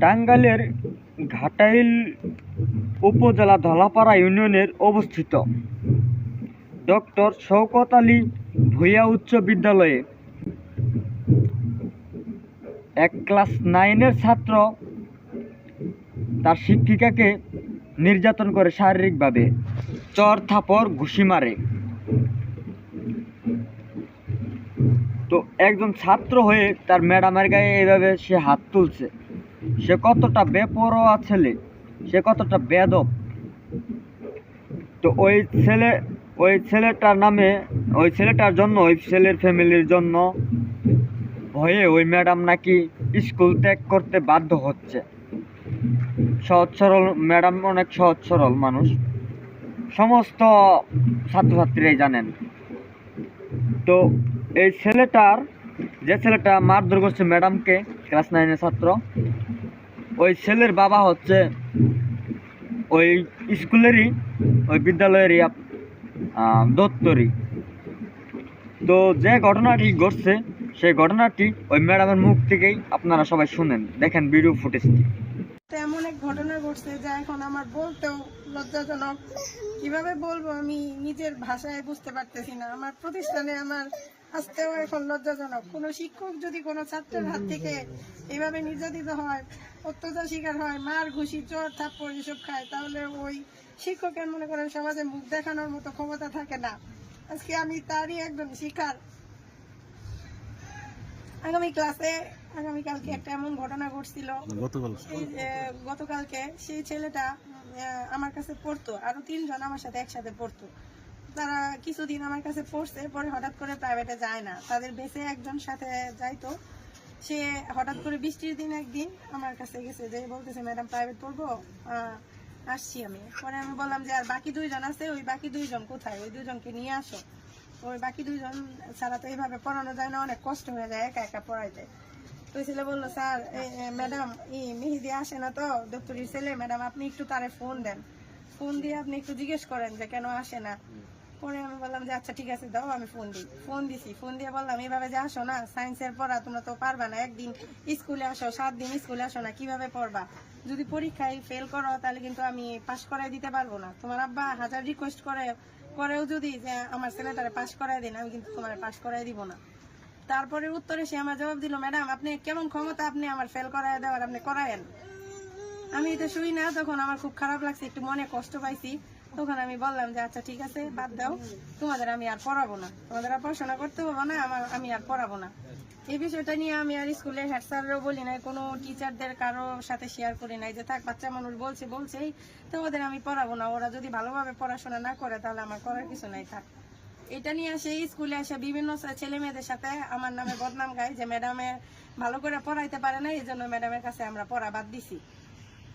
টাঙ্গাইলের ঘাটাইল উপজেলা ধলাপাড়া ইউনিয়নের অবস্থিত ডক্টর শওকত আলী ভূঁইয়া উচ্চ বিদ্যালয়ে এক ক্লাস 9-এর ছাত্র তার শিক্ষিকাকে নির্যাতন করে শারীরিকভাবে, চর থাপড় ঘুষি মারে। তো একজন ছাত্র হয়ে তার ম্যাডামের গায়ে এইভাবে সে হাত তুলছে, সে কতটা বেপরোয়া ছেলে, সে কতটা বেয়াদব। তো ওই ছেলেটার জন্য, ওই ছেলের ফ্যামিলির জন্য ভয়ে ওই ম্যাডাম নাকি স্কুল ত্যাগ করতে বাধ্য হচ্ছে। সহজ সরল ম্যাডাম, অনেক সহজ সরল মানুষ, সমস্ত ছাত্রছাত্রীরাই জানেন। তো এই যে ছেলেটা মারধর করছে ম্যাডামকে, ক্লাস 9-এর ছাত্র, ওই ছেলের বাবা হচ্ছে ওই স্কুলেরই, ওই বিদ্যালয়েরই দত্তরই। তো যে ঘটনাটি ঘটছে সেই ঘটনাটি ওই ম্যাডামের মুখ থেকেই আপনারা সবাই শুনেন, দেখেন ভিডিও ফুটেজটি। এমন এক ঘটনা ঘটছে যা এখন আমার বলতেও লজ্জাজনক। কিভাবে বলবো আমি নিজের ভাষায় বুঝতে পারতেছি না। আমার প্রতিষ্ঠানে আমার আসতেও এখন লজ্জাজনক। কোনো শিক্ষক যদি কোনো ছাত্রের হাত থেকে এভাবে নির্যাতিত হয়, অত্যাচার শিকার হয়, মার ঘুষি চর থাপ্পড় এসব খায়, তাহলে ওই শিক্ষকের মনে করেন সমাজে মুখ দেখানোর মতো ক্ষমতা থাকে না। আজকে আমি তারই একজন শিকার। আগামীকালকে একটা এমন ঘটনা ঘটছিল, গতকালকে সেই ছেলেটা আমার কাছে পড়তো, আরো 3 জন আমার সাথে একসাথে পড়তো। তারা কিছুদিন আমার কাছে পড়ছে, পরে হঠাৎ করে প্রাইভেটে যায় না, তাদের বেসে একজন সাথে যাইতো। সে হঠাৎ করে বৃষ্টির দিন একদিন আমার কাছে গেছে, যে বলতেছে ম্যাডাম প্রাইভেট পড়বো, আসছি আমি। পরে আমি বললাম যে আর বাকি 2 জন আছে, ওই বাকি 2 জন কোথায়, ওই 2 জনকে নিয়ে আসো। ওই বাকি 2 জন ছাড়া তো এইভাবে পড়ানো যায় না, অনেক কষ্ট হয়ে যায় একা একা পড়াইতে। তো ছেলে বললো, স্যার ম্যাডাম মেহেদি আসে না তো, দপ্তরির ছেলে, ম্যাডাম আপনি একটু তারে ফোন দেন, ফোন দিয়ে আপনি একটু জিজ্ঞেস করেন যে কেন আসে না। পরে আমি বললাম যে আচ্ছা ঠিক আছে দাও, আমি ফোন দিছি। ফোন দিয়ে বললাম এইভাবে যে আসো না, সায়েন্সের পড়া তোমরা তো পারবা না, একদিন স্কুলে আসো, 7 দিন স্কুলে আসো না, কিভাবে পড়বা? যদি পরীক্ষায় ফেল করো তাহলে কিন্তু আমি পাস করাই দিতে পারবো না। তোমার আব্বা হাজার রিকোয়েস্ট করেও যদি যে আমার ছেলেটারে পাস করাই দিন, আমি কিন্তু তোমার পাস করাই দিব না। তারপরে উত্তরে সে আমার জবাব দিল, ম্যাডাম আপনি কেমন ক্ষমতা, আপনি আমার ফেল করায় দেওয়ার, আপনি করায়েন। আমি এটা শুই না, তখন আমার খুব খারাপ লাগছে, একটু মনে কষ্ট পাইছি। তখন আমি বললাম যে আচ্ছা ঠিক আছে বাদ দাও, তোমাদের আমি আর পড়াবো না, তোমাদের আর পড়াশোনা করতে হবো না, আমি আর পড়াবো না। এই বিষয়টা নিয়ে আমি আর স্কুলে হেড স্যারও বলি নাই, কোনো টিচারদের কারো সাথে শেয়ার করি নাই, যে থাক বাচ্চা মানুষ বলছেই তো ওদের আমি পড়াবো না, ওরা যদি ভালোভাবে পড়াশোনা না করে তাহলে আমার করার কিছু নাই, থাক। এটা নিয়ে সেই স্কুলে এসে বিভিন্ন ছেলে মেয়েদের সাথে আমার নামে বদনাম গায়, যে ম্যাডামে ভালো করে পড়াইতে পারে না, এই জন্য ম্যাডামের কাছে আমরা পড়া বাদ দিছি।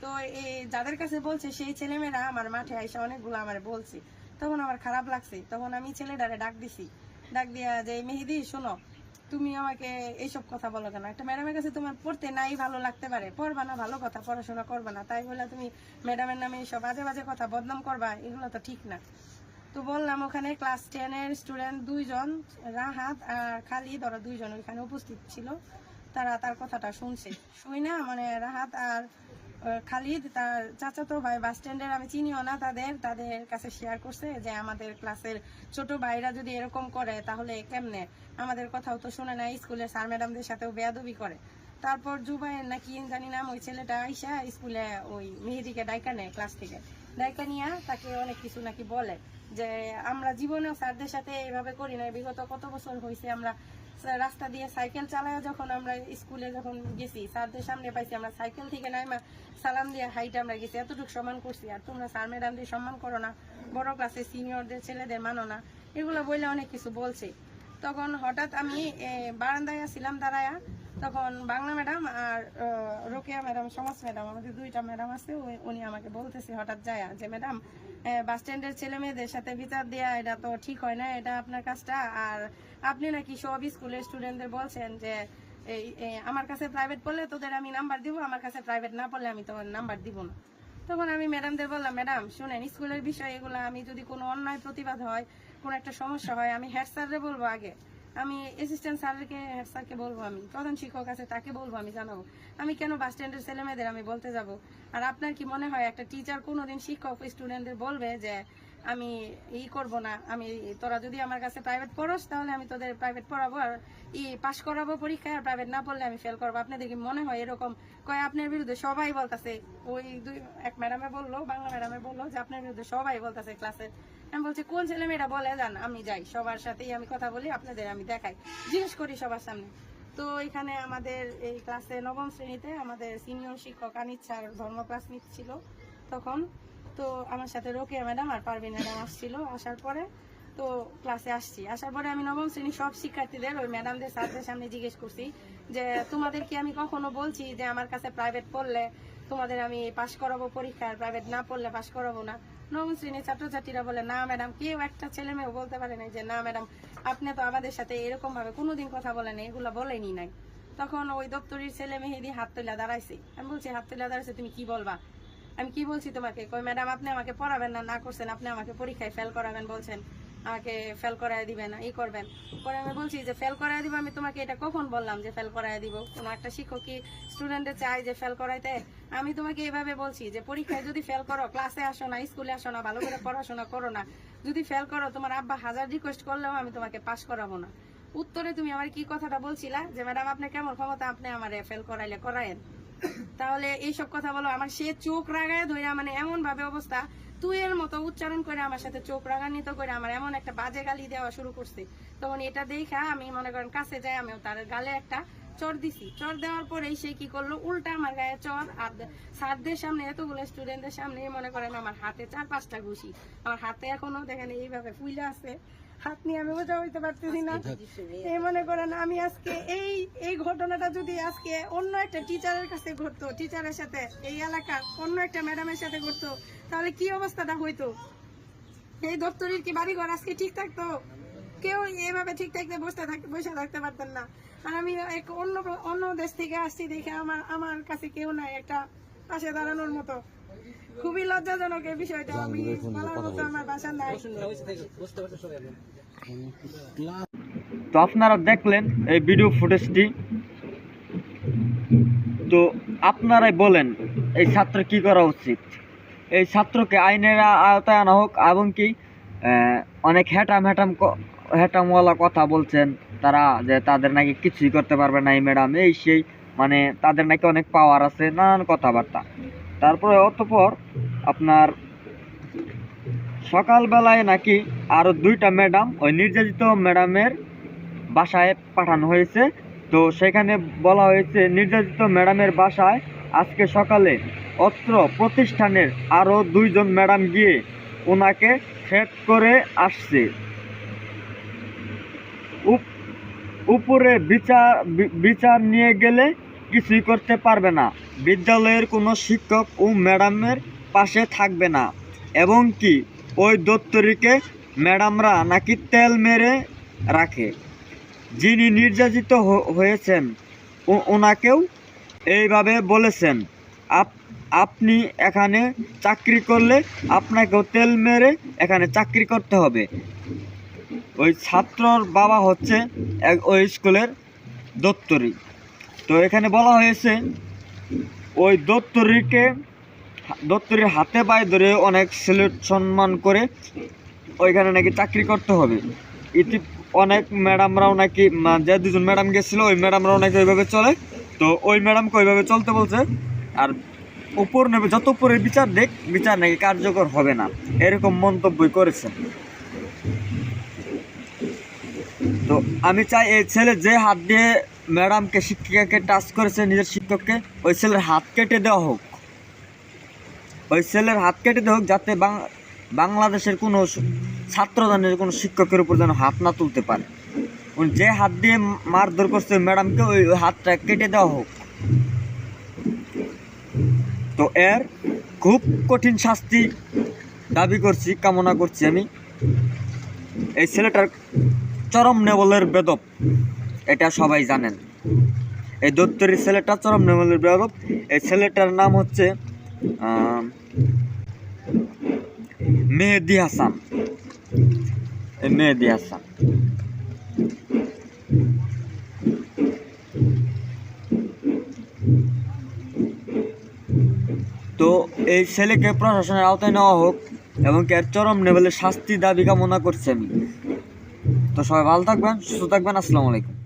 তো এই যাদের কাছে বলছে সেই ছেলেমেয়েরা আমার মাঠে আইসা অনেকগুলো আমার বলছে, তখন আমার খারাপ লাগছে। তখন আমি ছেলেটারে ডাক দিয়া যে মেহেদি শোনো, তুমি আমাকে এইসব কথা বলো কেন? একটা ম্যাডামের কাছে তোমার পড়তে নাই ভালো লাগতে পারে, পড়বা না, ভালো কথা, পড়াশোনা করবা না, তাই বলে তুমি ম্যাডামের নামে এইসব বাজে বাজে কথা বদনাম করবা, এগুলো তো ঠিক না। তো বললাম ওখানে ক্লাস 10-এর স্টুডেন্ট 2 জন, রাহাত আর খালিদ, ওরা 2 জন ওইখানে উপস্থিত ছিল। তারা তার কথাটা শুই না, মানে রাহাত আর খালিদ তার চাচাতো ভাই, বাস স্ট্যান্ডের, আমি চিনিও না তাদের কাছে শেয়ার করছে যে আমাদের ক্লাসের ছোট ভাইরা যদি এরকম করে তাহলে কেমনে, আমাদের কথাও তো শুনে না, স্কুলের স্যার ম্যাডামদের সাথেও বেয়াদবি করে। তারপর জুবাইর নাকি জানি নাম, ওই ছেলেটা আইসা স্কুলে ওই মেহেদিকে ডাইকা নেয়, ক্লাস থেকে ডাইকা নিয়ে তাকে অনেক কিছু নাকি বলে, যে আমরা জীবনেও স্যারদের সাথে এভাবে করি না, বিগত কত বছর হয়েছে আমরা রাস্তা দিয়ে সাইকেল চালায়, যখন আমরা স্কুলে যখন গেছি স্যারদের সামনে পাইছি, আমরা সাইকেল থেকে নাইমা সালাম দিয়ে হাইটে আমরা গেছি, এতটুকু সম্মান করছি, আর তোমরা স্যার ম্যাডামদের সম্মান করো না, বড় ক্লাসে সিনিয়রদের ছেলেদের মানো না, এগুলো বললে অনেক কিছু বলছে। তখন হঠাৎ আমি বারান্দায় আসছিলাম দাঁড়ায়া, তখন বাংলা ম্যাডাম আর রোকেয়া ম্যাডাম, সমাজ ম্যাডাম, আমাদের 2টা ম্যাডাম আছে, উনি আমাকে বলতেছে হঠাৎ যায় যে ম্যাডাম বাস স্ট্যান্ডের ছেলে মেয়েদের সাথে বিচার দেওয়া এটা তো ঠিক হয় না, এটা আপনার কাজটা, আর আপনি নাকি সব স্কুলের স্টুডেন্টদের বলছেন যে আমার কাছে প্রাইভেট পড়লে তোদের আমি নাম্বার দিব, আমার কাছে প্রাইভেট না পড়লে আমি তোমার নাম্বার দিব না। তখন আমি ম্যাডামদের বললাম, ম্যাডাম শুনেন, স্কুলের বিষয় এগুলো, আমি যদি কোনো অন্যায় প্রতিবাদ হয়, কোনো একটা সমস্যা হয়, আমি হেড স্যাররে বলবো আগে, আমি অ্যাসিস্ট্যান্ট স্যারকে হেড স্যারকে বলবো, আমি প্রধান শিক্ষক আছে তাকে বলবো, আমি জানাবো। আমি কেন বাস স্ট্যান্ডের ছেলে মেয়েদের আমি বলতে যাব? আর আপনার কি মনে হয় একটা টিচার কোনোদিন শিক্ষক স্টুডেন্টদের বলবে যে আমি করব না, আমি তোরা যদি আমার কাছে প্রাইভেট পড়োস তাহলে আমি তোদের প্রাইভেট পড়াবো আর পাস করাবো পরীক্ষায়, আর প্রাইভেট না পড়লে আমি ফেল করবো? আপনাদের কি মনে হয় এরকম? কয় আপনার বিরুদ্ধে সবাই বলতেছে, ওই এক ম্যাডামে বললো, বাংলা ম্যাডামে বললো যে আপনার বিরুদ্ধে সবাই বলতেছে ক্লাসের। আমি বলছি কোন ছেলে মেয়েরা বলে, যান আমি যাই, সবার সাথেই আমি কথা বলি, আপনাদের আমি দেখাই, জিজ্ঞেস করি সবার সামনে। তো এখানে আমাদের এই ক্লাসে নবম শ্রেণীতে আমাদের সিনিয়র শিক্ষক আনিস স্যার ধর্ম ক্লাস নিচ্ছিল তখন। তো আমার সাথে রোকেয়া ম্যাডাম আর পারভিন ম্যাডাম আসছিল। আসার পরে তো ক্লাসে আসার পরে আমি নবম শ্রেণীর সব শিক্ষার্থীদের ওই ম্যাডামদের স্যারদের সামনে জিজ্ঞেস করছি যে তোমাদের কি আমি কখনো বলছি যে আমার কাছে প্রাইভেট পড়লে তোমাদের আমি পাশ করাবো পরীক্ষায়, প্রাইভেট না পড়লে পাশ করাবো না? নবম শ্রেণীর ছাত্রছাত্রীরা বলে না ম্যাডাম, কেউ একটা ছেলে মেয়েও বলতে পারে না যে না ম্যাডাম আপনি তো আমাদের সাথে এরকম ভাবে কোনোদিন কথা বলেন, এগুলো বলেনি নাই। তখন ওই দপ্তরির ছেলে মেহেদি হাত তুলে দাঁড়াইছে। আমি বলছি হাত তুলে দাঁড়াইছে তুমি কি বলবা? আমি কি বলছি তোমাকে? কই ম্যাডাম আপনি আমাকে পড়াবেন না, না করছেন, আপনি আমাকে পরীক্ষায় ফেল করাবেন বলছেন, আমাকে ফেল করায় দিবেন না, করবেন। পরে আমি বলছি যে ফেল করায় দিব, আমি তোমাকে এটা কখন বললাম যে ফেল করায় দিব? কোনো একটা শিক্ষক কি স্টুডেন্টে চাই যে ফেল করাইতে? আমি তোমাকে এইভাবে বলছি যে পরীক্ষায় যদি ফেল করো, ক্লাসে আসো না, স্কুলে আসো না, ভালো করে পড়াশোনা করো না, যদি ফেল করো তোমার আব্বা হাজার রিকোয়েস্ট করলেও আমি তোমাকে পাস করাবো না। উত্তরে তুমি আমার কি কথাটা বলছিলা যে ম্যাডাম আপনি কেমন ক্ষমতা, আপনি আমারে ফেল করাইলে করায়েন? তাহলে এইসব কথা বলো। আমার সে চোখ রাগায় ধরে, মানে এমন ভাবে অবস্থা, তুই এর মতো উচ্চারণ করে আমার সাথে চোখ রাগান্বিত করে আমার এমন একটা বাজে গালি দেওয়া শুরু করছে। তখন এটা দেখা আমি মনে করেন কাছে যাই, আমিও তার গালে একটা চর দিছি। চর দেওয়ার পরেই সে কি করলো, উল্টা আমার গায়ে চর, আর স্যারদের সামনে এতগুলো স্টুডেন্টদের সামনে মনে করেন আমার হাতে 4-5টা ঘুষি। আমার হাতে এখনো দেখেন এইভাবে ফুইলা আছে, হাত নিয়ে আমি বোঝা হইতে পারতেছি না। এই মনে করেন আমি আজকে এই ঘটনাটা যদি আজকে অন্য একটা টিচারের কাছে ঘটতো, টিচারের সাথে এই এলাকার অন্য একটা ম্যাডামের সাথে ঘটতো, তাহলে কি অবস্থাটা হইতো? এই দপ্তরের কি বাড়িঘর আজকে ঠিক থাকতো? কেউ এভাবে ঠিক থাকতে বসে থাকতে পারতেন না। আর আমি এক অন্য দেশ থেকে আসছি দেখে আমার কাছে কেউ নাই একটা পাশে দাঁড়ানোর মতো। খুবই লজ্জাজনক এই বিষয়টা, আমি বলার মতো আমার ভাষা নাই। তো আপনারা দেখলেন এই ভিডিও ফুটেজটি। তো আপনারাই বলেন এই ছাত্র কি করা উচিত? এই ছাত্রকে আইনের আওতায় আনা হোক, এবং কি অনেক হ্যাটামওয়ালা কথা বলছেন তারা, যে তাদের নাকি কিছুই করতে পারবে না এই ম্যাডাম, এই সেই, মানে তাদের নাকি অনেক পাওয়ার আছে, নানান কথাবার্তা। তারপরে অতঃপর আপনার সকালবেলায় নাকি আরও 2টা ম্যাডাম ওই নির্যাতিত ম্যাডামের বাসায় পাঠানো হয়েছে। তো সেখানে বলা হয়েছে নির্যাতিত ম্যাডামের বাসায় আজকে সকালে অত্র প্রতিষ্ঠানের আরও 2জন ম্যাডাম গিয়ে ওনাকে থ্রেট করে আসছে। উপরে বিচার নিয়ে গেলে কিছুই করতে পারবে না, বিদ্যালয়ের কোনো শিক্ষক ও ম্যাডামের পাশে থাকবে না, এবং কি ওই দপ্তরিকে ম্যাডামরা নাকি তেল মেরে রাখে। যিনি নির্যাতিত হয়েছেন ওনাকেও এইভাবে বলেছেন, আপনি এখানে চাকরি করলে আপনাকেও তেল মেরে এখানে চাকরি করতে হবে। ওই ছাত্রর বাবা হচ্ছে ওই স্কুলের দপ্তরি। তো এখানে বলা হয়েছে ওই দপ্তরির হাতে পায়ে ধরে অনেক স্যালুট সম্মান করে ওইখানে নাকি চাকরি করতে হবে। অনেক ম্যাডামরাও নাকি, যে 2জন ম্যাডাম গেছিল ওই ম্যাডামরাও নাকি ওইভাবে চলে। তো ওই ম্যাডামকে ওইভাবে চলতে বলছে। আর উপর নেবে যত উপরে বিচার নাকি কার্যকর হবে না, এরকম মন্তব্যই করেছেন। তো আমি চাই এই ছেলে যে হাত দিয়ে ম্যাডামকে, শিক্ষিকাকে টাচ করেছে, নিজের শিক্ষককে, ওই ছেলের হাত কেটে দেওয়া হোক। ওই ছেলের হাত কেটে দেওয়া হোক, যাতে বাংলাদেশের কোনো ছাত্রদানের কোনো শিক্ষকের উপর যেন হাত না তুলতে পারে। যে হাত দিয়ে মারধর করছে ম্যাডামকে, ওই হাতটা কেটে দেওয়া হোক। তো এর খুব কঠিন শাস্তি দাবি করছি, কামনা করছি আমি। এই ছেলেটার চরম নেবলের বেদব, এটা সবাই জানেন। এই দপ্তরের ছেলেটা চরম নেবলের বেদব। এই ছেলেটার নাম হচ্ছে মেহেদি হাসান। তো এই ছেলেকে প্রশাসনের আওতায় নেওয়া হোক এবং এর চরম লেভেলের শাস্তি দাবি কামনা করছি আমি। তো সবাই ভালো থাকবেন, সুস্থ থাকবেন। আসসালামু আলাইকুম।